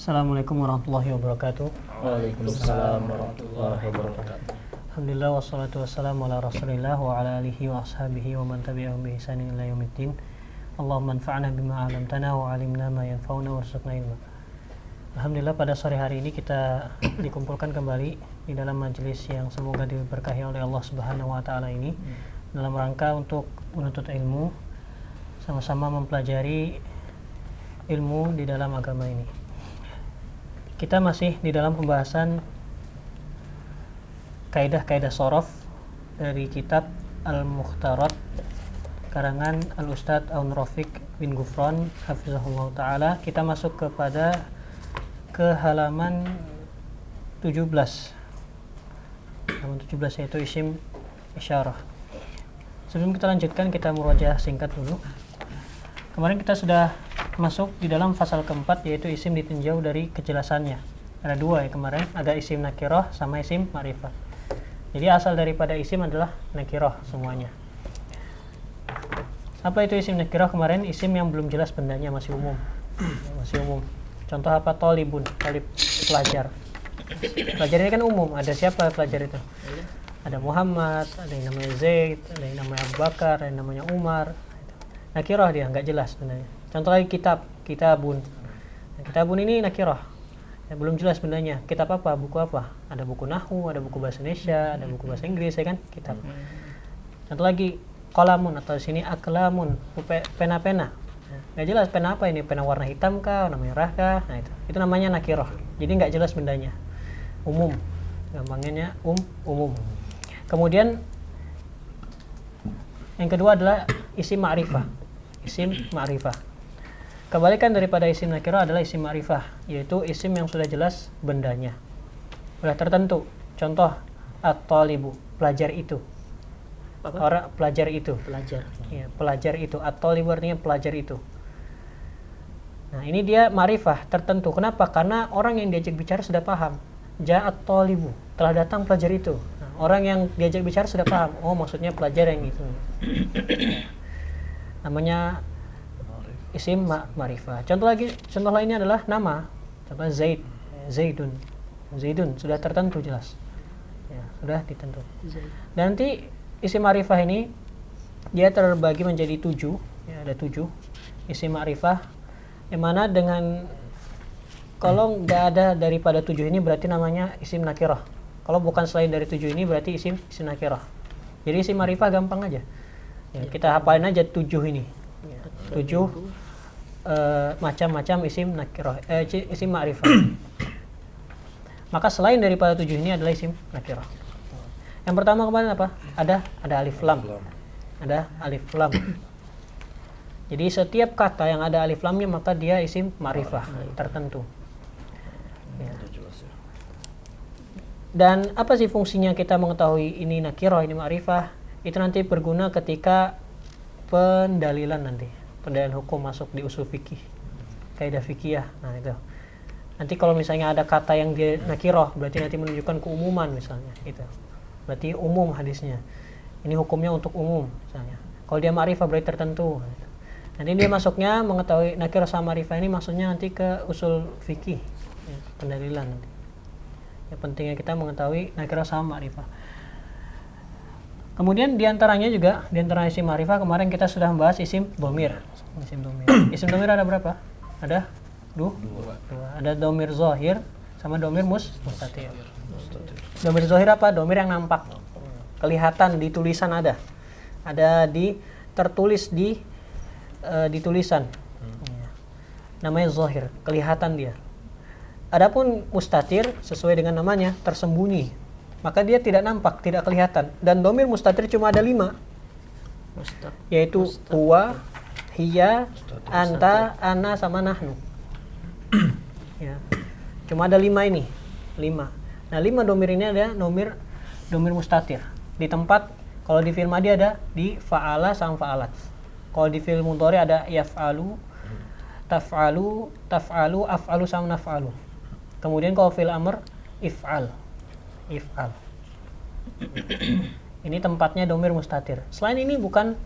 Assalamualaikum warahmatullahi wabarakatuh. Waalaikumsalam warahmatullahi wabarakatuh. Alhamdulillah wassalatu wassalamu ala rasulillah wa ala alihi wa ashabihi wa man tabi'ahum bi ihsanin ila yaumiddin. Allahumma anfa'na bima 'allamtana wa 'allimna ma yanfa'una warzuqna ilma. Alhamdulillah pada sore hari ini kita dikumpulkan kembali di dalam majelis yang semoga diberkahi oleh Allah Subhanahu wa taala ini dalam rangka untuk menuntut ilmu, sama-sama mempelajari ilmu di dalam agama ini. Kita masih di dalam pembahasan kaidah-kaidah shorof dari kitab Al-Mukhtarat karangan Al-Ustadz Aun Rafiq bin Gufron hafizahullah ta'ala. Kita masuk kepada halaman 17. Halaman 17 yaitu isim isyarah. Sebelum kita lanjutkan, kita murajaah singkat dulu. Kemarin kita sudah masuk di dalam pasal keempat, yaitu isim ditinjau dari kejelasannya. Ada dua ya kemarin, ada isim nakirah sama isim ma'rifah. Jadi asal daripada isim adalah nakirah semuanya. Apa itu isim nakirah kemarin? Isim yang belum jelas bendanya, masih umum. Masih umum. Contoh apa? Tolibun, tolib, pelajar. Pelajar ini kan umum, ada siapa pelajar itu? Ada Muhammad, ada yang namanya Zaid, ada yang namanya Abu Bakar, ada yang namanya Umar. Nakirah dia, nggak jelas sebenarnya. Contoh lagi kitabun. Nah, kitabun ini nakirah. Ya, belum jelas bendanya. Kitab apa? Buku apa? Ada buku nahwu, ada buku bahasa Indonesia, ada buku bahasa Inggris, ya kan? Kitab. Contoh lagi qalamun atau di sini aklamun, pena-pena. Nggak jelas pena apa ini? Pena warna hitam kah, warna merah kah? Nah itu namanya nakirah. Jadi nggak jelas bendanya. Umum. Gampangnya umum. Kemudian yang kedua adalah isim ma'rifah. Isim ma'rifah. Kebalikan daripada isim nakirah adalah isim ma'rifah, yaitu isim yang sudah jelas bendanya. Sudah tertentu. Contoh at-talibu, pelajar itu. Apa? Orang pelajar itu. Pelajar. Ya, pelajar itu. At-talibu artinya pelajar itu. Nah, ini dia ma'rifah tertentu. Kenapa? Karena orang yang diajak bicara sudah paham. Ja'at talibu, telah datang pelajar itu. Nah, orang yang diajak bicara sudah paham. Oh, maksudnya pelajar yang itu. Namanya isim ma'rifah. Contoh lainnya adalah nama. Contoh Zaid, Zaidun. Zaidun sudah tertentu jelas. Ya, sudah ditentu. Dan nanti isim ma'rifah ini dia terbagi menjadi 7. Ya, ada 7 isim ma'rifah. Yang mana dengan kalau nggak ada daripada 7 ini berarti namanya isim nakirah. Kalau bukan selain dari 7 ini berarti isim nakirah. Jadi isim ma'rifah gampang aja. Ya, kita hafalin aja 7 ini. 7 macam-macam isim nakirah, isim ma'rifah. Maka selain daripada 7 ini adalah isim nakirah. Yang pertama kemarin apa? Ada alif lam. Ada alif lam. Jadi setiap kata yang ada alif lamnya maka dia isim ma'rifah tertentu. Ya. Dan apa sih fungsinya kita mengetahui ini nakirah, ini ma'rifah? Itu nanti berguna ketika pendalilan nanti. Pendalilan hukum masuk di usul fikih, kaidah fikih. Nah itu. Nanti kalau misalnya ada kata yang dia nakirah, berarti nanti menunjukkan keumuman misalnya. Itu. Berarti umum hadisnya. Ini hukumnya untuk umum misalnya. Kalau dia ma'rifah berarti tertentu. Nanti dia masuknya mengetahui nakirah sama ma'rifah ini maksudnya nanti ke usul fikih, ya, pendalilan nanti. Ya, pentingnya kita mengetahui nakirah sama ma'rifah. Kemudian diantaranya juga, diantara isim ma'rifah kemarin kita sudah membahas isim domir. Isim domir ada berapa? Ada dua. Ada domir zohir sama domir mustatir. Domir zohir apa? Domir yang nampak, kelihatan di tulisan ada. Ada tertulis di tulisan. Namanya zohir, kelihatan dia. Adapun mustatir sesuai dengan namanya tersembunyi. Maka dia tidak nampak, tidak kelihatan. Dan domir mustatir cuma ada 5. Yaitu huwa, hiya, anta, ana, sama nahnu. Ya. Cuma ada 5 ini. 5. Nah 5 domir ini ada domir mustatir. Di tempat, kalau di fi'il madhi ada di fa'ala sama fa'alat. Kalau di fi'il mudhari ada yaf'alu, taf'alu, af'alu sama naf'alu. Kemudian kalau fi'il amr, if'al. Ini tempatnya domir mustatir. Selain ini bukan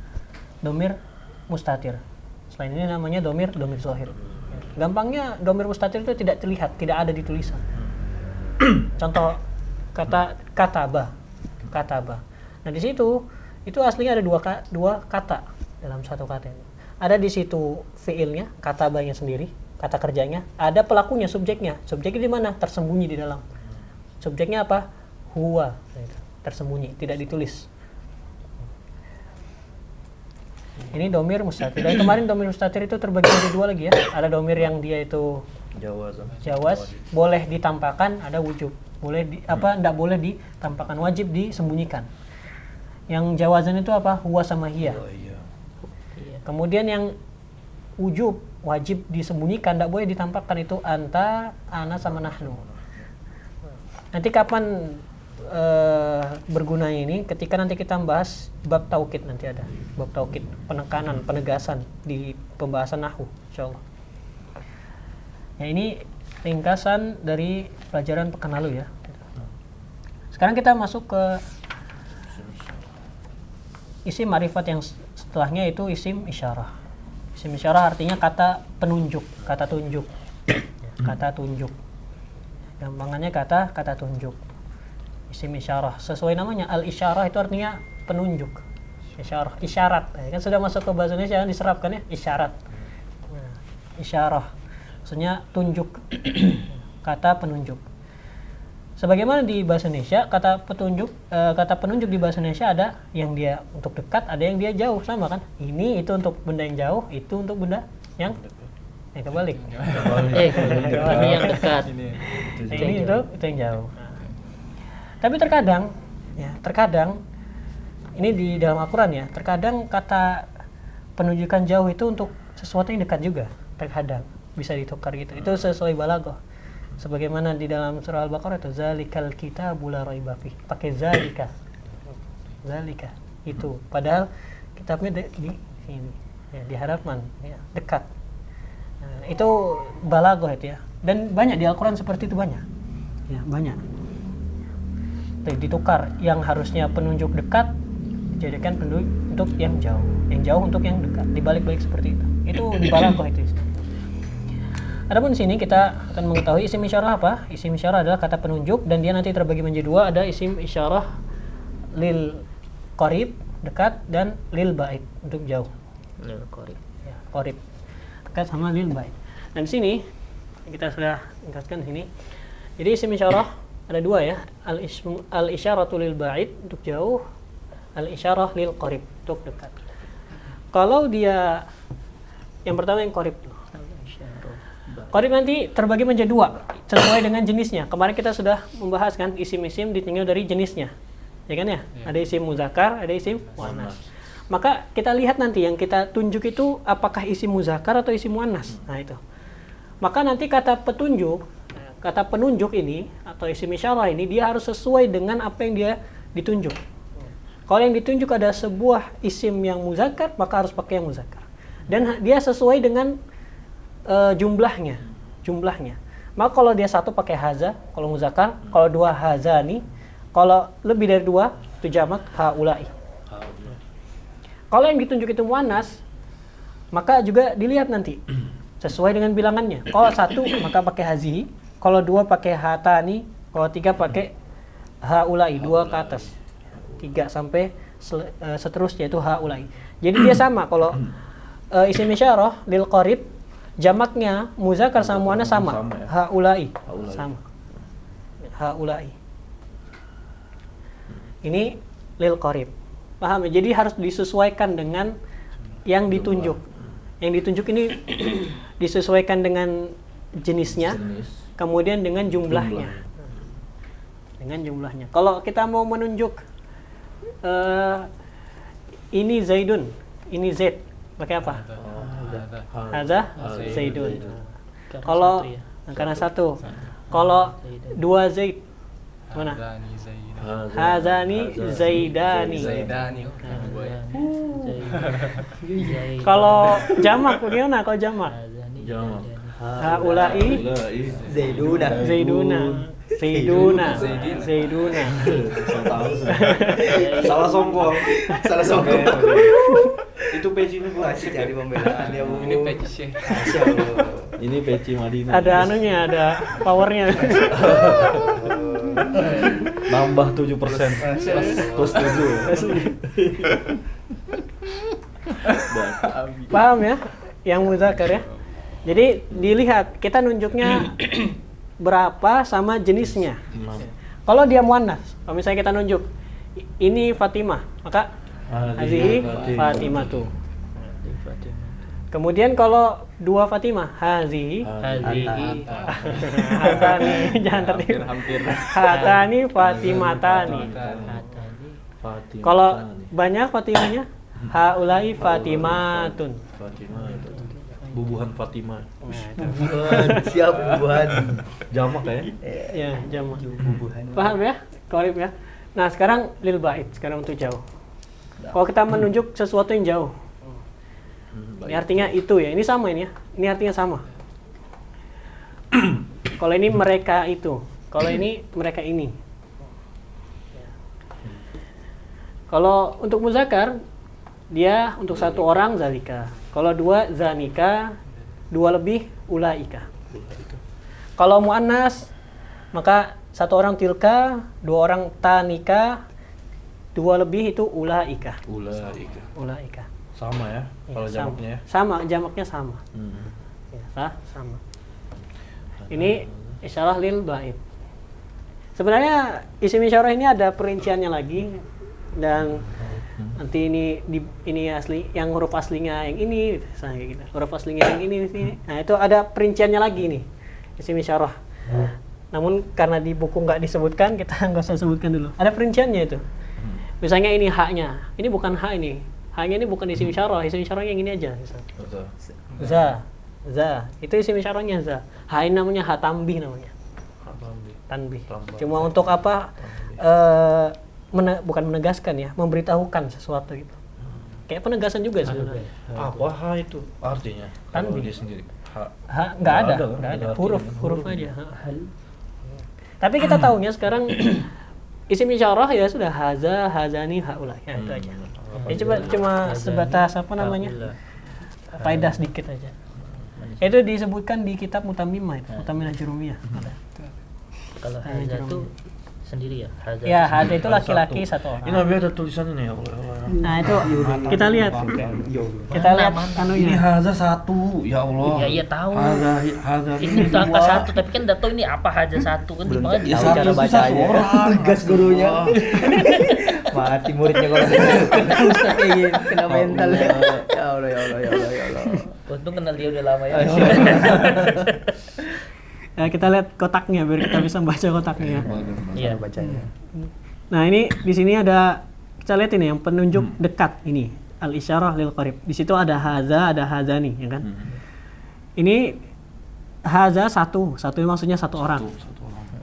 domir mustatir. Selain ini namanya domir zohir. Gampangnya domir mustatir itu tidak terlihat, tidak ada di tulisan. Contoh kata kataba. Nah di situ itu aslinya ada dua kata dalam satu kata ini. Ada di situ fiilnya, katabanya sendiri, kata kerjanya. Ada pelakunya, subjeknya. Subjeknya di mana? Tersembunyi di dalam. Subjeknya apa? Huwa, tersembunyi, tidak ditulis. Ini domir mustatir. Dan kemarin domir mustatir itu terbagi menjadi dua lagi ya. Ada domir yang dia itu jawaz, boleh ditampakkan, ada wujub. Enggak boleh ditampakkan, wajib disembunyikan. Yang jawazan itu apa? Huwa sama hiya. Kemudian yang wujub, wajib disembunyikan, enggak boleh ditampakkan, itu anta, ana sama nahnu. Nanti kapan bergunanya ini? Ketika nanti kita membahas bab taukid, nanti ada bab taukid, penekanan, penegasan di pembahasan nahwu insyaallah. Ya ini ringkasan dari pelajaran pekan lalu ya. Sekarang kita masuk ke isim ma'rifat yang setelahnya, itu isim isyarah. Isim isyarah artinya kata penunjuk, kata tunjuk. Kata tunjuk. Gampangannya kata tunjuk. Isim isyarah. Sesuai namanya, al-isyarah itu artinya penunjuk. Isyarah, isyarat. Kan sudah masuk ke bahasa Indonesia kan diserapkan ya, isyarat. Nah, isyarah. Maksudnya tunjuk. Kata penunjuk. Sebagaimana di bahasa Indonesia, kata penunjuk di bahasa Indonesia ada yang dia untuk dekat, ada yang dia jauh, sama kan? Ini itu untuk benda yang jauh, itu untuk benda yang kebalik. Ini yang dekat. Ini itu yang jauh. Tapi terkadang ini di dalam Al-Quran ya, terkadang kata penunjukan jauh itu untuk sesuatu yang dekat juga, terkadang bisa ditukar gitu. Itu sesuai balaghah. Sebagaimana di dalam surah Al-Baqarah itu zalikal kitabul la raiba fi. Pakai zalika. Zalika itu. Padahal kitabnya di sini. Ya, di hadapan, ya, dekat. Nah, itu balaghah itu ya. Dan banyak di Al-Quran seperti itu banyak. Ya, banyak. Ditukar, yang harusnya penunjuk dekat dijadikan penunjuk untuk yang jauh untuk yang dekat, dibalik-balik seperti itu. Itu di balaghah itu. Adapun di sini kita akan mengetahui isim isyarah apa? Isim isyarah adalah kata penunjuk dan dia nanti terbagi menjadi dua, ada isim isyarah lil qarib, dekat, dan lil ba'id, untuk jauh. Lil qarib. Ya, qarib. Dekat sama lil ba'id. Dan di sini kita sudah ringkaskan di sini. Jadi isim isyarah ada dua ya, al-isyaratu lil ba'id untuk jauh, al-isyarah lil qarib untuk dekat. Kalau dia yang pertama yang qarib, qarib nanti terbagi menjadi dua sesuai dengan jenisnya. Kemarin kita sudah membahas kan isim-isim ditinggal dari jenisnya, ya kan ya? Ada isim muzakkar, ada isim muannas. Maka kita lihat nanti yang kita tunjuk itu apakah isim muzakkar atau isim muannas. Nah itu. Maka nanti kata penunjuk ini atau isim isyarah ini dia harus sesuai dengan apa yang dia ditunjuk. Kalau yang ditunjuk ada sebuah isim yang muzakkar, maka harus pakai yang muzakkar. Dan dia sesuai dengan jumlahnya. Maka kalau dia satu pakai haza, kalau muzakkar, kalau dua hazani, kalau lebih dari dua itu jamak haulai. Kalau yang ditunjuk itu muannas, maka juga dilihat nanti sesuai dengan bilangannya. Kalau satu maka pakai hazihi, kalau dua pakai hatani, kalau tiga pakai haulai, dua ke atas, 3 sampai seterusnya itu haulai. Jadi dia sama. Kalau isim isyarah lil qarib jamaknya muzakkar sama muannas sama. Haulai. Sama. Haulai. Ini lil qarib. Paham ya? Jadi harus disesuaikan dengan yang ditunjuk. Yang ditunjuk ini disesuaikan dengan jenisnya, kemudian dengan jumlahnya. Dengan jumlahnya. Kalau kita mau menunjuk ini Zaidun, ini Zaid, pakai apa? Hadza Zaidun. Kalau karena satu. Kalau dua Zaid, mana? Hadzani Zaidani. Kalau jamak bagaimana? Kalau jamak? Haulai Zaiduna. Salah sombong. Itu page ini gua masih cari pembelaan ya, Bu. Ini page Syekh. Ini peci Madinah. Ada anunya, ada powernya. Nambah 7%. Plus 7. Paham ya? Yang muzakkar ya. Jadi dilihat kita nunjuknya berapa sama jenisnya. Kalau dia muannas, kalau misalnya kita nunjuk ini Fatimah, maka hazihi Fatimah tuh. Kemudian kalau dua Fatimah, hazihi Hadhihi hatani, jangan tertipu. Hatani Fatimatani. Hadhihi Kalau banyak Fatimahnya, haulai Fatimatun. Fatimah itu. Bubuhan Fatimah. Siap buat Jamak ya? Ya, jamak. bubuhan. Paham ya? Korib ya. Nah, sekarang lil bait, sekarang untuk jauh. Kalau kita menunjuk sesuatu yang jauh, ini artinya itu ya. Ini sama ini ya. Ini artinya sama. Kalau ini mereka itu, kalau ini mereka ini. Kalau untuk muzakkar, dia untuk satu orang zalika. Kalau dua zanika, dua lebih ulaika. Kalau muannas, maka satu orang tilka, dua orang tanika, dua lebih itu ulaika. Ulaika. Sama ya? Kalau Sama. jamaknya ya? Sama, jamaknya sama. Ya, sama. Ini isyarah lil bait. Sebenarnya isim isyarah ini ada perinciannya lagi, dan nanti ini asli, yang huruf aslinya yang ini, misalnya kayak gitu. Huruf aslinya yang ini di sini. Nah, itu ada perinciannya lagi nih, isim isyarah. Namun karena di buku nggak disebutkan, kita nggak usah sebutkan dulu. Ada perinciannya itu. Misalnya ini haknya, ini bukan hak ini. Haknya ini bukan isim isyarah yang ini aja. Misalnya. Za. Itu isim isyarahnya za. Hak ini namanya hak tambih namanya. Tanbih. Cuma untuk apa? Bukan menegaskan ya, memberitahukan sesuatu gitu. Kayak penegasan juga sebenarnya. Apa ha itu artinya? Kalau Tanbih. dia sendiri. Nggak ada, kan? nggak ada. Nggak ada Huruf aja. Tapi kita tahunya sekarang isim isyarah ya sudah haza, hazani, haula. Ya itu aja. Ya cuma sebatas apa namanya? Faedah sedikit aja. Itu disebutkan di kitab Mutammimah itu, Mutammimah Jurumiyah. Kalau hadza itu sendiri ya. Ya, hadza itu laki-laki satu orang. Ini Nabi ada tulisan ini ya Allah. Nah, itu kita lihat. Kita lihat Ini anunya. haza satu, ya Allah. Ya, iya tahu. Haza Ini angka satu, tapi kan enggak tahu ini apa haja satu kan Belum makanya Ya tahu satu cara itu satu bacanya. orang. Tegas gurunya. Allah. Mati muridnya kalau kena ustaz kayak gini, kena mental. Ya Allah, ya Allah, ya Allah, ya Allah. untung kenal dia udah lama ya. Ya, kita lihat kotaknya biar kita bisa baca kotaknya. Iya. Cara bacanya. Nah, ini di sini ada, kita lihat ini yang penunjuk dekat ini, al isyarah lil qarib. Di situ ada haza, ada hazani, ya kan? Ini haza satu ini maksudnya satu orang.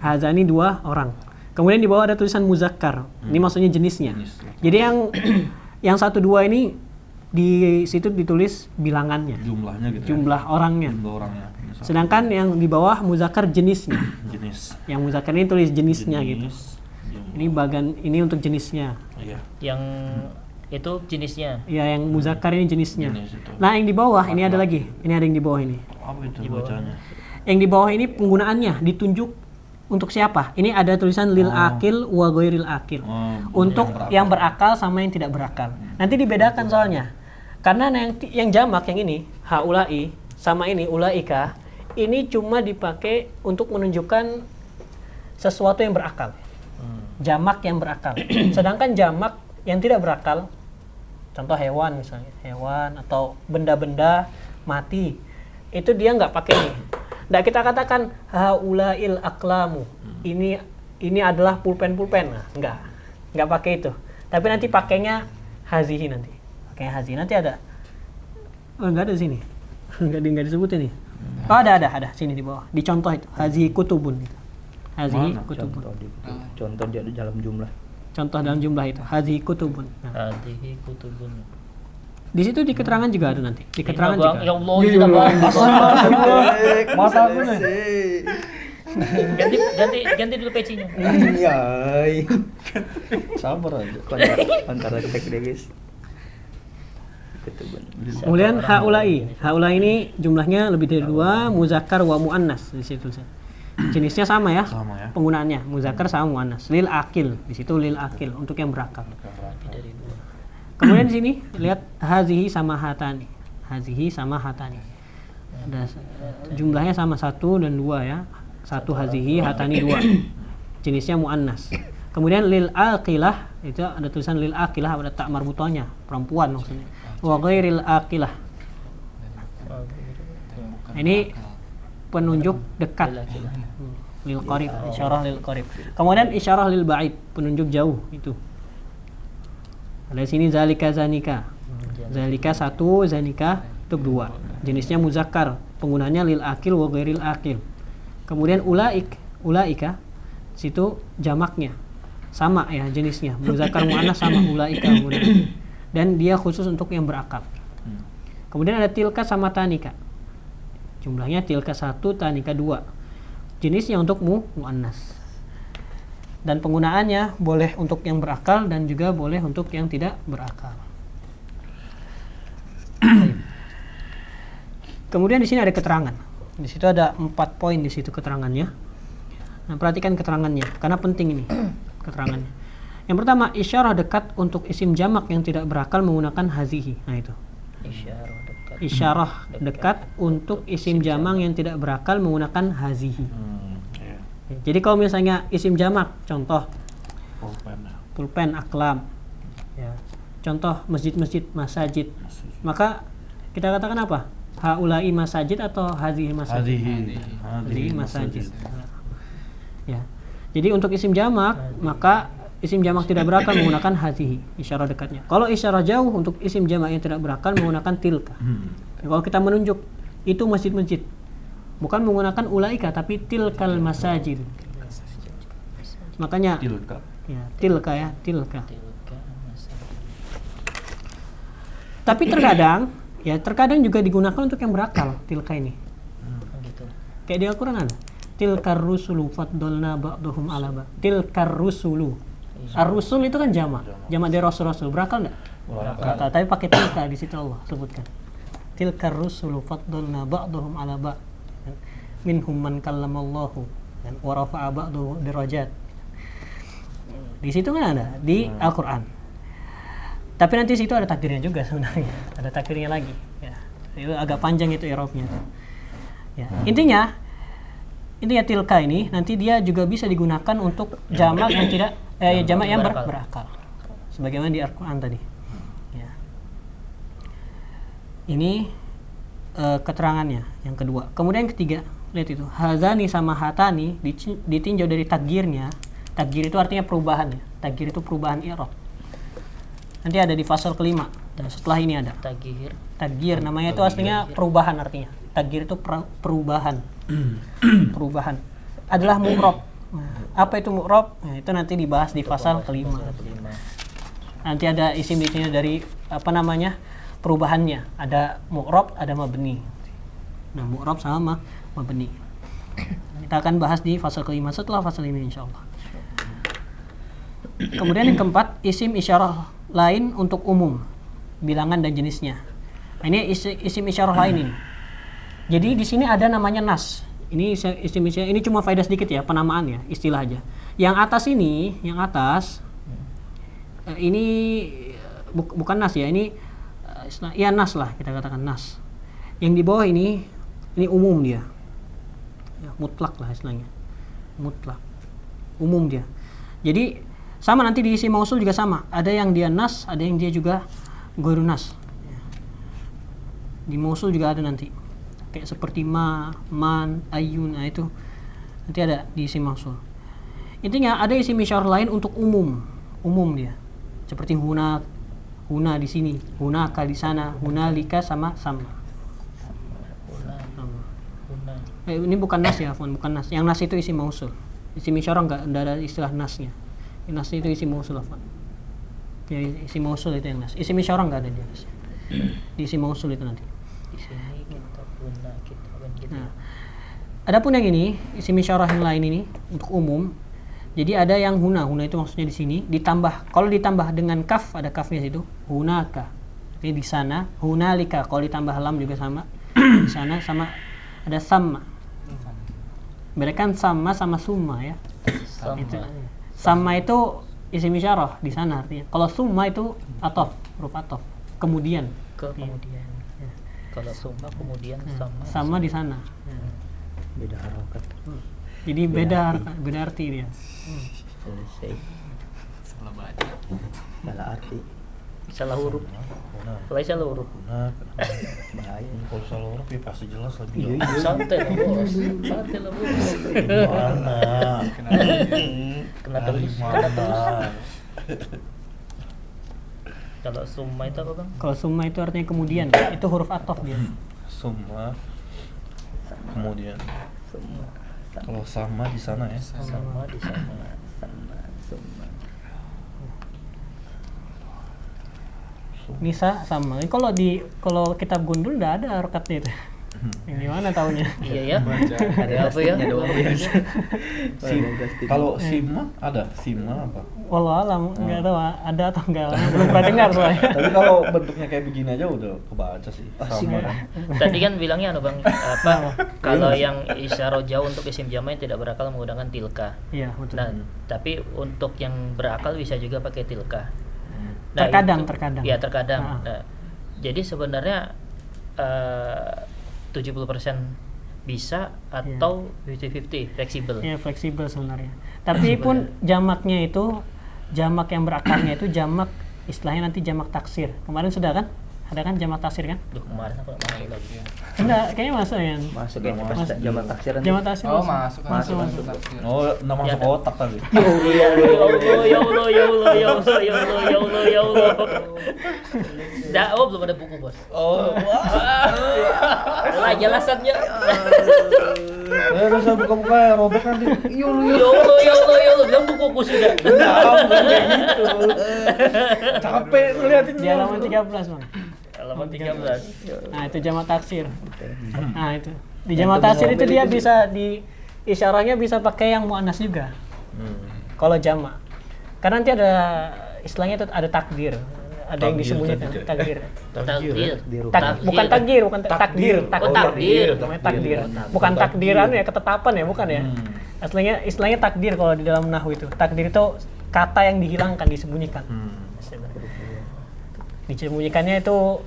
Hazani dua orang. Kemudian di bawah ada tulisan muzakkar. Ini maksudnya jenisnya. Jadi yang satu dua ini di situ ditulis bilangannya, Jumlahnya gitu. jumlah orangnya. Jumlah orangnya. Sedangkan yang di bawah muzakkar jenisnya. Jenis. Yang muzakkar ini tulis jenisnya gitu. Jumlah. Ini bagian ini untuk jenisnya. Iya. Yang itu jenisnya. Ya, yang muzakkar ini jenisnya. Jenis itu. Nah, yang di bawah ini ada lagi. Ini ada yang di bawah ini. Apa itu bacanya? Yang di bawah ini penggunaannya ditunjuk untuk siapa? Ini ada tulisan lil akil wa ghairil akil. Untuk yang berakal sama yang tidak berakal. Nanti dibedakan soalnya. Karena yang jamak yang ini, haulai sama ini ulaika, ini cuma dipakai untuk menunjukkan sesuatu yang berakal. Jamak yang berakal. Sedangkan jamak yang tidak berakal, contoh hewan misalnya, hewan atau benda-benda mati, itu dia nggak pakai nih. Nggak kita katakan haulail aklamu. Ini adalah pulpen-pulpen. Nah, nggak pakai itu. Tapi nanti pakainya hazihi nanti. Pakainya hazihi nanti ada. Oh, nggak ada di sini. nggak disebutin nih. Oh, ada sini di bawah. Di contoh itu hazihi kutubun itu. Hazihi kutubun. Contoh dia di dalam jumlah. Contoh dalam jumlah itu hazihi kutubun. Nah, Hadhihi kutubun. di situ di keterangan juga ada nanti. Di keterangan Bang, juga. ya Allah, ini bang. Mata aku nih. Ganti dulu pecinya. Iya. Sabar aja. Antara cek deh guys. Kemudian haulai. Haulai ini jumlahnya lebih dari 2, muzakkar wa muannas di situ. Jenisnya sama ya. Sama ya. Penggunaannya muzakkar sama muannas. Lil akil, di situ lil akil untuk yang berakal. Dari 2. Kemudian di sini lihat hazihi sama hatani. Hazihi sama hatani. Ada jumlahnya sama 1 dan 2 ya. 1 hazihi, hatani 2. Jenisnya muannas. Kemudian lil aqilah itu ada tulisan lil aqilah, ada tak marbutonya, perempuan maksudnya. Wa ghairil aqilah. Ini penunjuk dekat. Lil qarib, isyarah lil qarib. Kemudian isyarah lil ba'id, penunjuk jauh itu. Ada sini zalika zanika. Zalika 1, zanika itu 2. Jenisnya muzakkar, penggunanya lil akil wa ghairil akil. Kemudian ulaika situ jamaknya sama ya jenisnya, muzakkar muannas sama ulaika kemudian. Dan dia khusus untuk yang berakal. Kemudian ada tilka sama tanika. Jumlahnya tilka 1, tanika 2. Jenisnya untuk muannas. Dan penggunaannya boleh untuk yang berakal dan juga boleh untuk yang tidak berakal. Kemudian di sini ada keterangan. Di situ ada 4 poin di situ keterangannya. Nah, perhatikan keterangannya karena penting ini keterangannya. Yang pertama, isyarah dekat untuk isim jamak yang tidak berakal menggunakan hazihi. Nah itu. Isyarah dekat untuk isim jamak yang tidak berakal menggunakan hazihi. Iya. Jadi kalau misalnya isim jamak, contoh Pulpen. pulpen, aklam, ya. Contoh masjid-masjid, masajid. Maka kita katakan apa? Haulai masajid atau hazihi masajid? Hazihi masajid. Ya. Jadi untuk isim jamak, maka isim jamak tidak berakal menggunakan hazihi, isyarah dekatnya. Kalau isyarah jauh untuk isim jamak yang tidak berakal menggunakan tilka. Kalau kita menunjuk itu masjid-masjid, bukan menggunakan ulaika tapi tilkal masajid. Makanya Tilka. ya, tilka ya, tilka. Tapi terkadang juga digunakan untuk yang berakal tilka ini. Kayak di Al-Qur'an ada. Tilkar rusulu faddalna ba'dhum ala ba'. Tilkar rusulu. Ar-rusul itu kan jamak dari rasul-rasul. Berakal enggak? Berakal. Tapi pakai tilka di situ Allah sebutkan. Tilkar rusulu faddalna ba'dhum ala ba'. Minhum man kallamallahu dan wa rafa'a ba'dhu darajat. Di situ kan ada di Al-Qur'an. Tapi nanti situ ada takdirnya juga sebenarnya. Ada takdirnya lagi. Ya. Itu agak panjang itu i'rabnya. Ya. Intinya tilka ini nanti dia juga bisa digunakan untuk jamak yang tidak jamak yang berakal. Sebagaimana di Al-Qur'an tadi. Ya. Ini keterangannya yang kedua. Kemudian yang ketiga, lihat itu. Hazani sama hatani ditinjau dari takdirnya. Takdir itu artinya perubahan ya. Takdir itu perubahan i'rab. Nanti ada di fasal kelima. Dan setelah ini ada tagir namanya itu aslinya perubahan artinya. Tagir itu perubahan. Perubahan adalah mu'rab. Apa itu mu'rab? Nah, itu nanti dibahas di fasal kelima. Nanti ada isim di sini dari perubahannya. Ada mu'rab, ada mabni. Nah, mu'rab sama mabni. Kita akan bahas di fasal kelima setelah fasal ini insyaallah. Kemudian yang keempat, isim isyarah lain untuk umum, bilangan dan jenisnya. Nah, ini isim isyarah lain ini. Jadi di sini ada namanya nas. Ini isim isyarah, ini cuma faedah sedikit ya, penamaan ya, istilah aja. Yang atas ini bukan nas ya, ini ya nas lah kita katakan nas. Yang di bawah ini umum dia. Ya, mutlak lah istilahnya. Mutlak. Umum dia. Jadi sama nanti di isim mausul juga sama. Ada yang dia nas, ada yang dia juga ghairu nas. Di mausul juga ada nanti. Kayak seperti ma, man, ayyun, nah itu nanti ada di isim mausul. Intinya ada isim isyarah lain untuk umum dia. Seperti huna di sini, hunaka di sana, hunalika sama. Ini bukan nas ya, bukan nas. Yang nas itu isim mausul. Isim isyarah enggak ada istilah nasnya. Nas itu isim mausul apa? Ya, isim mausul itu yang nas. Isim isyarah enggak ada di nas. Di isim mausul itu nanti. Nah, adapun yang ini, isim isyarah yang lain ini untuk umum. Jadi ada yang huna itu maksudnya di sini ditambah. Kalau ditambah dengan kaf, ada kafnya situ, hunaka. Jadi di sana, hunalika kalau ditambah lam juga sama. Di sana sama ada sama. Bedakan sama summa ya. Itu. Sama itu isim isyarah di sana artinya. Kalau summa itu atof, huruf atof. Kemudian. Kemudian. Ya. Kalau summa kemudian Sama di sana. Beda harokat. Jadi beda arti dia. Selesai. Salah baca. Salah arti. salah huruf. Kalau salah huruf. Bahaya. Kalau salah huruf ya pasti jelas Iya, lebih. iya. Santai lah bos. Santai lah bos. Mana? Kena terus. Kalau summa itu apa bang? Kalau summa itu artinya kemudian, itu huruf atof dia. Summa. Kemudian Semua. kalau sama di sana ya. Sama di sana. Semua. Nisa sama. Ini kalau kitab Gundul enggak ada harokatnya itu. Yang gimana taunya? Iya ya. Ada Apa ya? aslinya doang biasa. Kalau sima ada sima apa? Wallahu alam, enggak tahu ada atau enggak. Belum pernah dengar soalnya. Tapi kalau bentuknya kayak begini aja udah kebaca sih. Sama kan. Tadi kan bilangnya bang apa? Kalau yang isyarah jauh untuk isim jama' yang tidak berakal menggunakan tilka. Iya, betul. Nah, tapi untuk yang berakal bisa juga pakai tilka. Terkadang. Iya terkadang. Ah. Nah, jadi sebenarnya 70% bisa atau 50-50 fleksibel. Ya fleksibel sebenarnya. Tapi pun jamaknya itu jamak yang berakalnya itu jamak istilahnya nanti jamak taksir. Kemarin sudah kan? Ada kan jamak taksir kan? Duh kemarin aku nggak masuk lagi. Enggak, kayaknya masuk ya. Masuk kayaknya pas jamak taksiran. Jamak taksir Oh, masuk. masuk. Oh, nama masuk Ya, otak tadi. Ya Allah, ya Allah, ya Allah, ya Allah, ya Allah, ya Allah, ya Allah. Dah, oh belum ada buku bos. Oh, wah. Lah jelasannya. Udah saya buka-buka ya, robek nanti. Ya Allah, ya Allah, ya Allah, bilang bukuku sudah. Capek ngeliatin Di halaman 13, Bang. Halaman 13. Nah, itu jamak taksir. Nah, itu. Di jamak taksir itu dia bisa di isyarahnya bisa pakai yang muannas juga. Kalau jamak. Karena nanti ada istilahnya itu ada takdir. Ada yang Takdir disembunyikan tadi, takdir. Takdir. Bukan takdir, bukan takdir. Oh, takdir. Namanya takdir. Bukan takdiran ya, ketetapan ya, bukan ya. Istilahnya takdir kalau di dalam nahwu itu. Takdir itu kata yang dihilangkan, disembunyikan. Disembunyikannya itu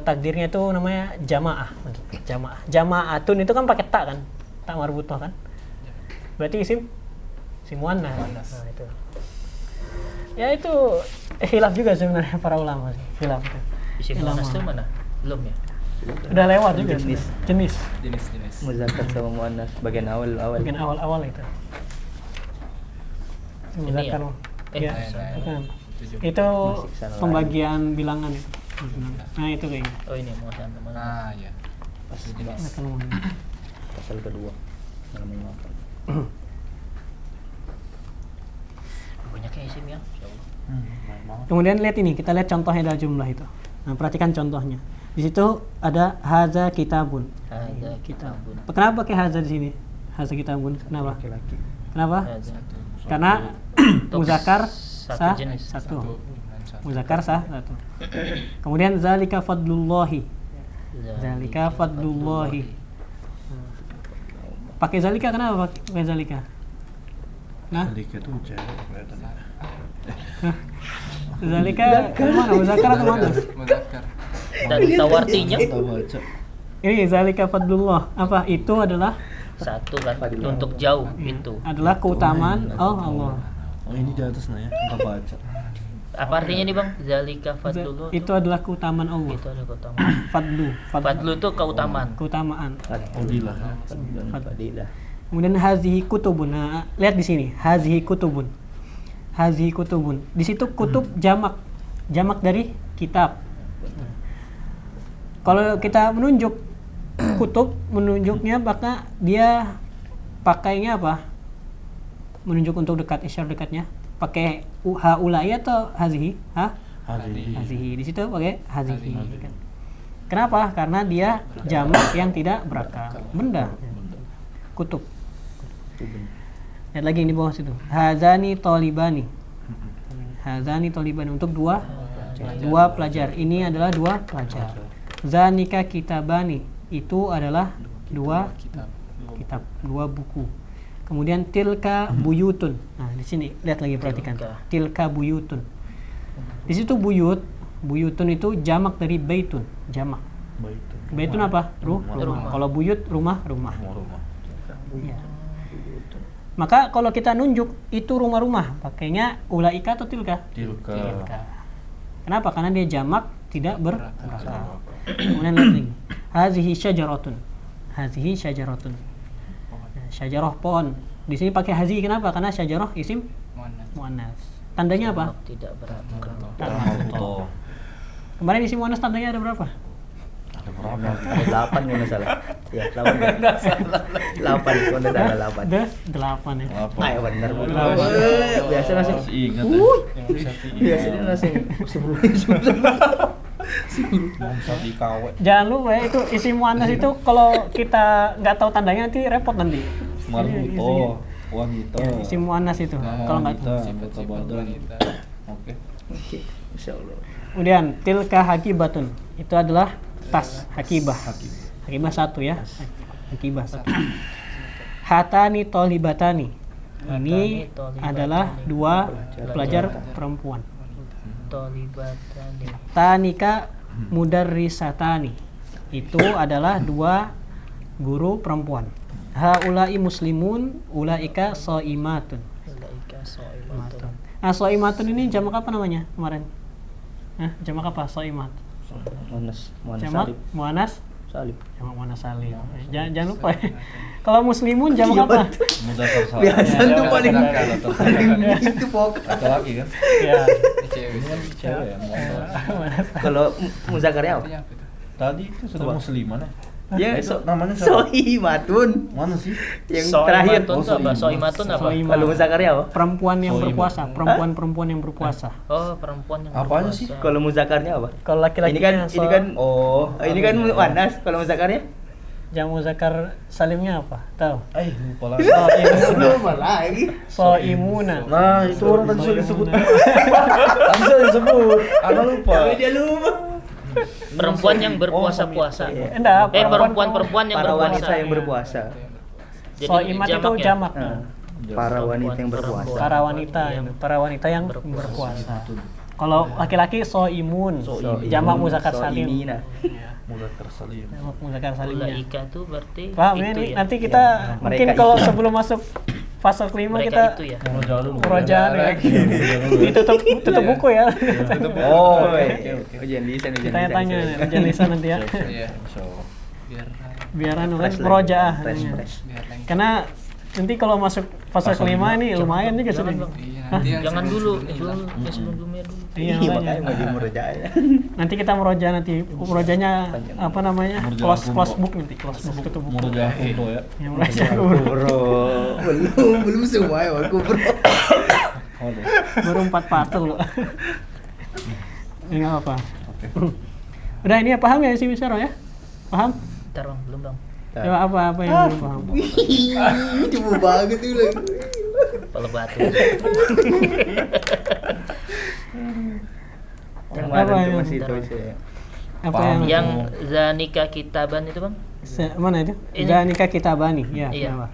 takdirnya itu namanya jamaah. Jamaatun itu kan pakai tak kan? Tak marbutoh kan? Berarti isim muannas. Nah, itu. Ya itu khilaf juga sebenarnya para ulama sih. Khilaf itu. Isim muannas itu mana? Belum ya? Udah lewat juga Jenis. jenis. Jenis. Muzakkar sama muannas bagian awal. Bagian awal itu. Ini Muzakkar. ya? Ya, Nah, bukan. tujuh. Itu Masih kesana pembagian bilangan itu. Nah, itu kayaknya. Oh ini mau sana mana? Nah, ya. Jenis. Akan ngomong. Pasal kedua. Namanya apa? Banyaknya isim ya. Insyaallah. Kemudian lihat ini, kita lihat contohnya dalam jumlah itu. Nah, perhatikan contohnya. Di situ ada haza kitabun. Hadza kitabun. Kenapa pakai haza di sini? Haza kitabun. Kenapa? Laki-laki. Kenapa? Hadza. Karena muzakkar satu sah jenis. satu. Dan satu. Muzakkar sah satu. Kemudian zalika fadlullahi. Zalika fadlullahi. Pakai zalika kenapa pakai zalika? Nah, Sedikit tuh cewek kelihatannya. zalika kemana? Muzakkar atau mana? Muzakkar. Dan tahu artinya Kita baca. Ini zalika fadlullah. Apa? Itu adalah satu kan untuk jauh itu. adalah keutamaan Allah. Oh, ini di atas nah ya, kita baca. Apa artinya nih bang? Zalika fadlullah. Itu adalah keutamaan Allah. Itu ada keutamaan. Fadlu. Fadlu itu keutamaan. Keutamaan. Fadilah. Fadilah. Kemudian hazihi kutubun. Nah, lihat di sini. Hazihi kutubun. Hazihi kutubun. Di situ kutub jamak. Jamak dari kitab. Kalau kita menunjuk kutub, menunjuknya maka dia pakainya apa? Menunjuk untuk dekat, isyar dekatnya. Pakai haulai atau hazihi? Hadi. Hazihi. Di situ pakai hazihi. Kenapa? Karena dia jamak yang tidak berakal. Benda. Kutub. Lihat lagi yang di bawah situ. Hazani tolibani. Hazani tolibani untuk dua Dua pelajar. Ini adalah dua pelajar. Zanika kitabani. Itu adalah dua kitab, dua buku. Kemudian tilka buyutun. Nah, di sini lihat lagi, perhatikan. Tilka buyutun. Di situ buyutun itu jamak dari baitun, jamak. Baitun apa? Rumah. Kalau buyut rumah. Ya. Maka kalau kita nunjuk itu rumah-rumah, pakainya ulaika atau tilka? Tilka. Kenapa? Karena dia jamak, tidak berkata. Kemudian lihat lagi. Hazihi syajaratun. Nah, syajarah pohon. Di sini pakai hazihi, kenapa? Karena syajarah isim muannas. Tandanya apa? Tidak berkata. Kemarin isim muannas tandanya ada berapa? Ada 8 kalau nggak salah. Ya, 8. 8 kalau nggak salah 8. Ada 8 ya. Ayo benar. Delapan. Biasa langsung. Ingat Biasanya langsung 10. Satu kawe. Jangan lupa ya, itu isim muannas itu kalau kita nggak tahu tandanya nanti repot nanti. Marbuto, wanita. Ya, isim muannas itu. Kalau nggak tahu. Sifat wanita. Oke. Insyaallah. Kemudian tilka hakibatun. Itu adalah tas hakibah. Hakibah satu ya. Hakibah satu. Hatani tolibatani. Ini adalah dua pelajar perempuan. Tolibatani. Tanika mudarrisatani. Itu adalah dua guru perempuan. Haulai muslimun, ulaika shaimatun. Ulaika shaimatun. Nah, shaimatun ini jamak apa namanya kemarin? Jamak apa? Shaimat. Muannas Jamak salib. muannas Salib. jamak muannas salim. Jangan lupa ya. Kalau muslimun jamak apa? Mudah tersalah. Biasa tuh paling itu pokok. Laki kan? Ya. Ini kan cewek ya. Kalau muzakarnya apa? Tadi itu sudah musliman ya. Ya, Itu namanya siapa? Sohimatun. Mana sih? Yang terakhir. Soimatun apa? Soimat. Kalau muzakarnya apa? Perempuan yang Soimat. berpuasa, perempuan yang berpuasa. Oh, perempuan yang Apanya berpuasa. sih? Kalau muzakarnya apa? Kalau laki-laki Ini kan ini kan muannas. Kalau muzakarnya? jamu zakar salimnya apa? Tahu? Lupa lagi. Lupa lagi. Soimuna. Nah, itu orang tadi sudah disebut. Tadi sudah disebut. Ana lupa. Dia lupa. Perempuan yang berpuasa-puasa. Enggak, Perempuan yang Para berpuasa. wanita yang berpuasa. Jadi Soimat itu jamaknya. jamak. Nah, para wanita yang berpuasa. Para wanita yang berpuasa. Kalau laki-laki soimun, jamak muzakkar salim. Soimina. Mudah tersalim. Jamak muzakkar salimnya. Ulaika itu berarti Paham ya itu nih? ya. Nanti kita mungkin Mereka kalau itu. sebelum masuk fase kelima Mereka kita itu ya. Mudah dulu. murajaah ya. Ditutup buku ya. Oh, oke. oke. Ujian lisan, ujian Tanya-tanya lisan. ujian lisan nanti ya. Iya. Insyaallah. Biar Biar anu kan Fresh lagi. murojaah. Fresh, namanya. fresh. biar lengkap. Karena nanti kalau masuk fase kelima ini lumayan juga Jangan, sudah. Bang. Iya, nanti yang Jangan sebelum- dulu, sebelumnya hilang. sebelumnya dulu. Iya, Iya, makanya. makanya mau dimurjain. Nanti kita murojaah nanti. Murojahnya apa namanya? Murojaah Close kumro. book nanti, close book tutup buku. Mudah kumro ya. Ya murojaah kumro. Bro, belum semua ya aku bro. Waduh. Baru 4 part loh. Ini nggak apa. Oke. Udah ini ya, paham ya si Misaro ya? Paham? Bentar, Bang, belum, Bang. Coba apa yang belum paham? Coba banget tuh lagi. Kepala batu. Yang Apa mana tuh yang- masih itu saya. Apa Paham. yang Yang Zanika Kitaban itu, Bang? mana itu? Ini. Zanika kitabani. Ya, Iya. kenapa?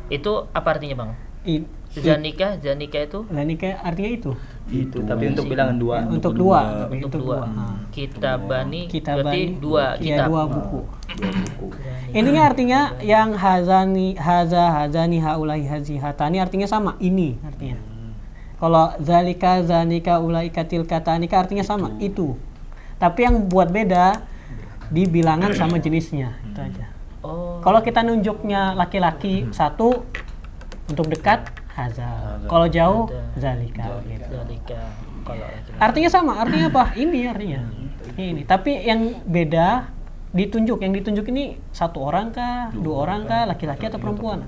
Itu apa artinya, Bang? Zanika itu Zanika artinya itu. Itu tapi untuk bilangan dua. Untuk dua. untuk Untuk dua. dua. Kitabani berarti Kitabani. dua Iya, kitab. dua buku. Ininya artinya yang hazani, hazani, haulai, hazi, hatani artinya sama. Ini artinya. Kalau zalika, zanika, ulaika, tilka, tanika artinya sama. Itu. Tapi yang buat beda di bilangan sama jenisnya. Itu aja. Oh. Kalau kita nunjuknya laki-laki satu, untuk dekat haza. Kalau jauh zalika. Gitu. Zalika kalau laki-laki. Artinya sama. Artinya apa? Ini artinya. Ini. Tapi yang beda ditunjuk. Yang ditunjuk ini satu orang kah, dua orang kah, laki-laki atau perempuan.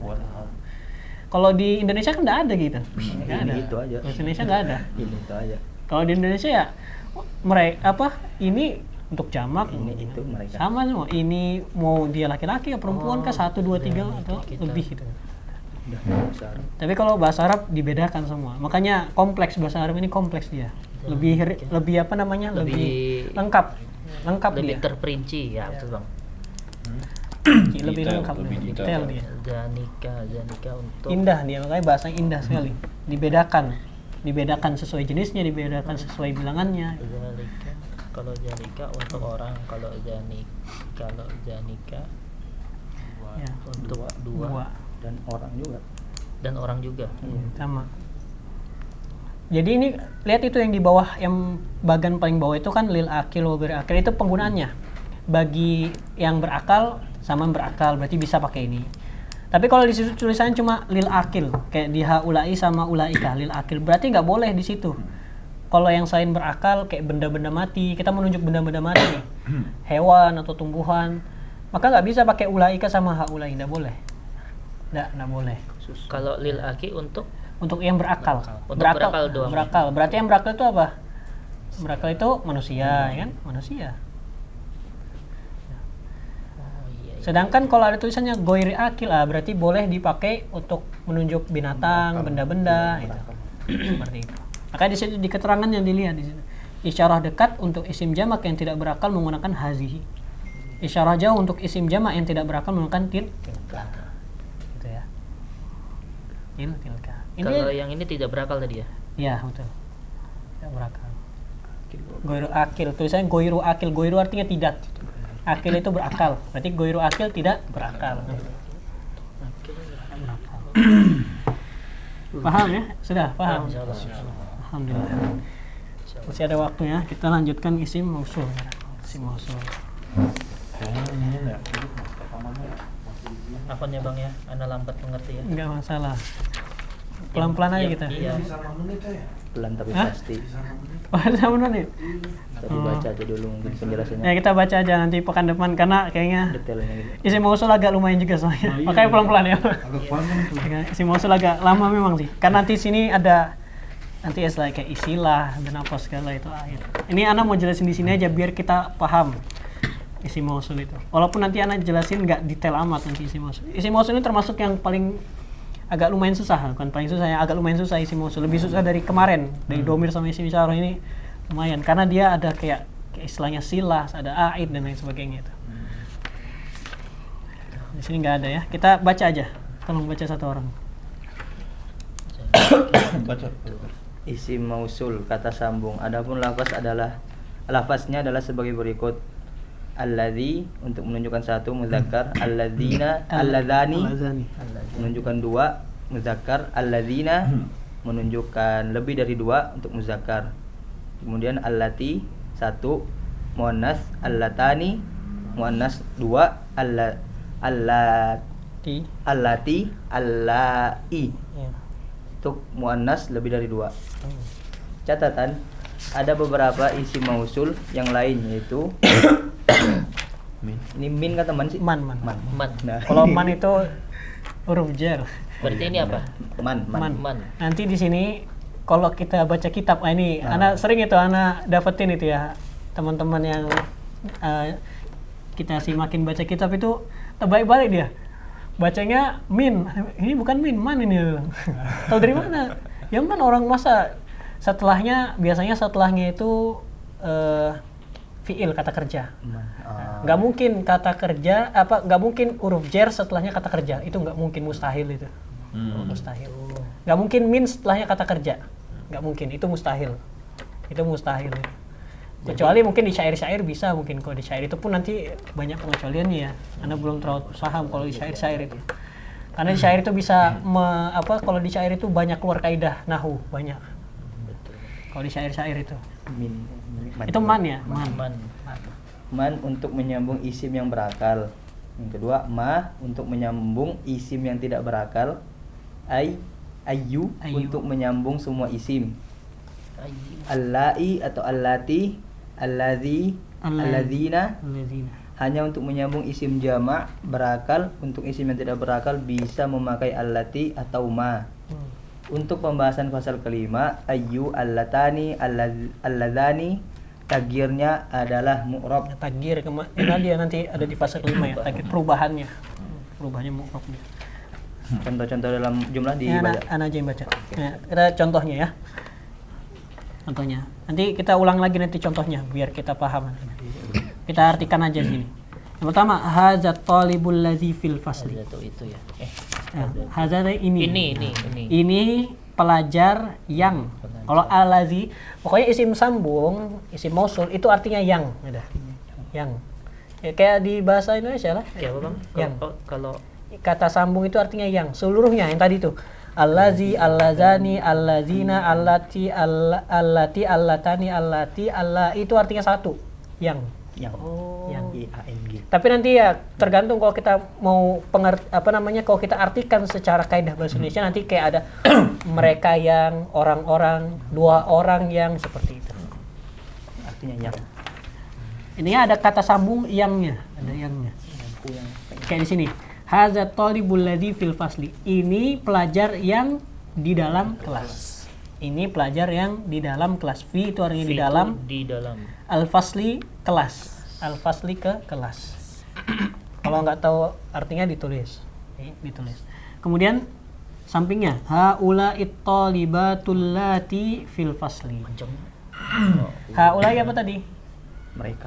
Kalau di Indonesia kan nggak ada gitu. Nggak ada. Ini itu aja. Di Indonesia nggak ada. Ini itu aja. Kalau di Indonesia ya mereka apa? Ini untuk jamak. Ini itu mereka. Sama semua. Ini mau dia laki-laki atau perempuan kah? 1, 2, 3 atau kita. lebih gitu. Udah besar. Tapi kalau bahasa Arab dibedakan semua. Makanya kompleks, bahasa Arab ini kompleks dia. lebih apa namanya? Lebih Lebih- lengkap. Lengkap lebih dia. terperinci ya, betul Bang. Lebih Detail, lengkap, lebih lebih detail. detail dia. Zanika untuk Indah dia, makanya bahasanya indah sekali. Dibedakan sesuai jenisnya, dibedakan sesuai bilangannya. Zalika. Kalau Zalika untuk orang, kalau Zanika Ya, untuk dua Dan orang juga. dan orang juga. sama. Jadi ini lihat itu yang di bawah, yang bagian paling bawah itu kan lil akil wa bir akil, itu penggunaannya. Bagi yang berakal sama yang berakal berarti bisa pakai ini. Tapi kalau di situ tulisannya cuma lil akil, kayak di haulai sama ulaika lil akil, berarti nggak boleh di situ. Kalau yang selain berakal kayak benda-benda mati, kita menunjuk benda-benda mati nih, hewan atau tumbuhan, maka nggak bisa pakai ulaika sama haulai, nggak boleh. Nggak boleh. Kalau lil aki untuk Untuk yang berakal. Untuk berakal doang. Berakal. Berarti yang berakal itu apa? Berakal itu manusia, ya kan? Manusia. oh iya, iya. Sedangkan kalau ada tulisannya goiri akil, berarti boleh dipakai untuk menunjuk binatang, benda-benda, gitu. Seperti itu. Maka di situ di keterangan yang dilihat di situ. Isyarah dekat untuk isim jamak yang tidak berakal menggunakan hazihi. Isyarah jauh untuk isim jamak yang tidak berakal menggunakan tilka. Gitu ya. Tilka. Kalau yang ini tidak berakal tadi ya. Iya, betul. Tidak berakal. Goiru akil, tulisannya goiru akil. Goiru artinya tidak. Akil itu berakal. Berarti goiru akil tidak berakal. Paham ya? Sudah paham. Insyaallah. Alhamdulillah. Masih ada waktunya. Kita lanjutkan isim mausul. Isim mausul. Akunnya Bang ya, Anda lambat mengerti ya. Enggak masalah. Pelan-pelan aja kita. Iya. Pelan tapi Hah? pasti. Sama menit. Tapi baca aja dulu mungkin penjelasannya. Ya kita baca aja nanti pekan depan karena kayaknya Detailnya gitu. isim mausul agak lumayan juga soalnya. Makanya pelan-pelan ya. Agak panjang tuh. Isim mausul agak lama memang sih. Karena nanti sini ada nanti kayak istilah dan apa segala itu akhir. Ini Ana mau jelasin di sini aja biar kita paham isim mausul itu. Walaupun nanti Ana jelasin nggak detail amat nanti isim mausul. Isim mausul ini termasuk yang paling agak lumayan susah, bukan paling susah ya, agak lumayan susah isim mausul. Lebih susah dari kemarin, dari domir sama isim isyarah ini lumayan karena dia ada kayak istilahnya silah, ada aid dan lain sebagainya itu. Di sini nggak ada ya. Kita baca aja. Tolong baca satu orang. Baca. Isim mausul kata sambung. Adapun lafaznya adalah sebagai berikut. Alladzi untuk menunjukkan satu muzakkar, alladzina, alladzani menunjukkan dua muzakkar, alladzina menunjukkan lebih dari dua untuk muzakkar. Kemudian allati satu muannas, allatani muannas dua, allati, allai Ya. untuk muannas lebih dari dua. Catatan, ada beberapa isim mausul yang lain yaitu ini min kata man sih? Man. Man. Nah, Kalau man itu huruf jar. Berarti ini apa? man. Man. Nanti di sini kalau kita baca kitab, ini Ana sering itu Ana dapetin itu ya teman-teman yang kita simakin baca kitab itu terbalik-balik dia. Bacanya min, ini bukan min, man ini. Tahu dari mana? Yang mana orang masa biasanya setelahnya itu fiil kata kerja. Nggak mungkin kata kerja nggak mungkin huruf jar setelahnya kata kerja, itu nggak mungkin, mustahil itu. Mustahil. Nggak mungkin min setelahnya kata kerja, nggak mungkin, itu mustahil. Kecuali mungkin di syair-syair bisa, mungkin kalau di syair itu pun nanti banyak pengecualiannya ya. Anda belum terlalu paham kalau di syair-syair itu. Karena di syair itu bisa kalau di syair itu banyak keluar kaidah nahwu banyak. Kalau di syair-syair itu. Itu man ya, man. Man untuk menyambung isim yang berakal. Yang kedua, ma untuk menyambung isim yang tidak berakal. Ayu untuk menyambung semua isim. Allai atau allati, alladzi, alladzina hanya untuk menyambung isim jamak berakal. Untuk isim yang tidak berakal bisa memakai allati atau ma. Untuk pembahasan pasal kelima, ayu, allatani, alladzani, tagirnya adalah mu'rab. Tagir nanti ada di fase kelima ya, tagir perubahannya mu'rabnya. Contoh-contoh dalam jumlah Ya, dibaca. Ana aja yang baca. Ya, kita contohnya ya. contohnya. Nanti kita ulang lagi nanti contohnya biar kita paham. Kita artikan aja sini. Yang pertama, hadza talibul ladzi fil fasli. Itu ya. Hadza ini. Ini. Ini pelajar yang. Kalau alazi, pokoknya isim sambung, isim mausul itu artinya yang, udah. Yang. Ya, kayak di bahasa Indonesia lah. Ya, apa Bang? Yang. Kalau Kata sambung itu artinya yang, seluruhnya yang tadi tuh. Allazi, allazani, allazina, allati, allati, allatani, allati, alla itu artinya satu. Yang. Yang. IANG. Tapi nanti ya tergantung kalau kita mau kalau kita artikan secara kaidah bahasa Indonesia nanti kayak ada mereka yang, orang-orang, dua orang yang seperti itu. Artinya yang. Ini ada kata sambung yangnya, ada yangnya. Kayak di sini. Hadza talibul ladzi fil fasli. Ini pelajar yang di dalam kelas. Ini pelajar yang di dalam kelas. Fi itu artinya di dalam. Al-fasli kelas. Al-fasli ke kelas. Kalau nggak tahu artinya ditulis. Ditulis. Kemudian sampingnya haula'it talibatul lati fil fasli. Haula'i apa tadi?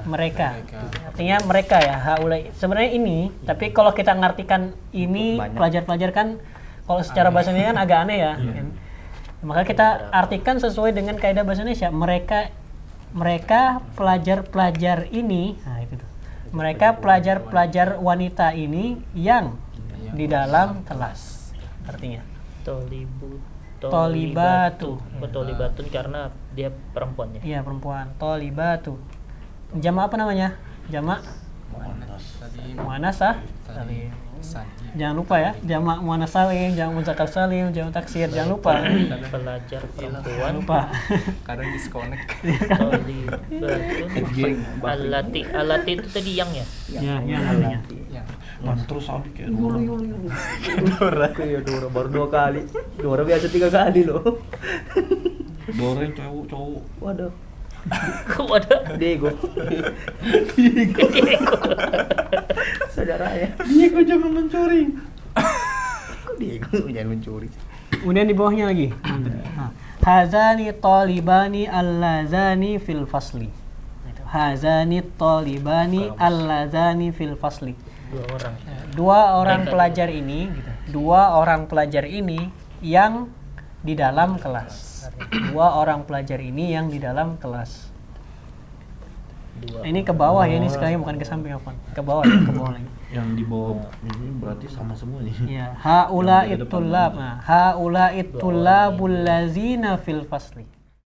Mereka. Artinya mereka ya, haula'i. Sebenarnya ini, tapi kalau kita ngartikan ini pelajar-pelajar kan kalau secara bahasa Indonesia kan agak aneh ya. Maka kita artikan sesuai dengan kaidah bahasa Indonesia. Mereka pelajar-pelajar ini, nah itu tuh. Mereka pelajar-pelajar wanita ini yang di dalam kelas. Artinya Tolibatu. Tolibatun karena dia perempuan ya. Iya, perempuan. Tolibatu. Jamak apa namanya? Jamak muannas salim. Jangan lupa ya, jamak muannas salim, jamak muzakkar salim, jamak taksir, jangan lupa. Pelajar perempuan. Jangan lupa. Kadang disconnect. Tolibatun. Alati itu tadi yang ya. Ya, yang artinya. Terus sampai kayak Dora. Dora baru 2 kali. Dora biasa 3 kali loh. Dora yang cowok. Waduh. Kok ada? Diego. Saudara ya. Diego jangan mencuri. Diego jangan mencuri. Kemudian di bawahnya lagi. Hazani talibani allazani fil fasli. Hazani talibani allazani fil fasli. Dua orang pelajar ini gitu. Dua orang pelajar ini yang di dalam kelas. Dua orang pelajar ini yang di dalam kelas. Ini ke bawah ya, ini sekali bukan ke samping Afwan. Ke bawah ya, ke bawah lagi. Yang di bawah ini berarti sama semua nih. Iya, haula'it tullab. Nah, haula'it tullabul ladzina fil fasli.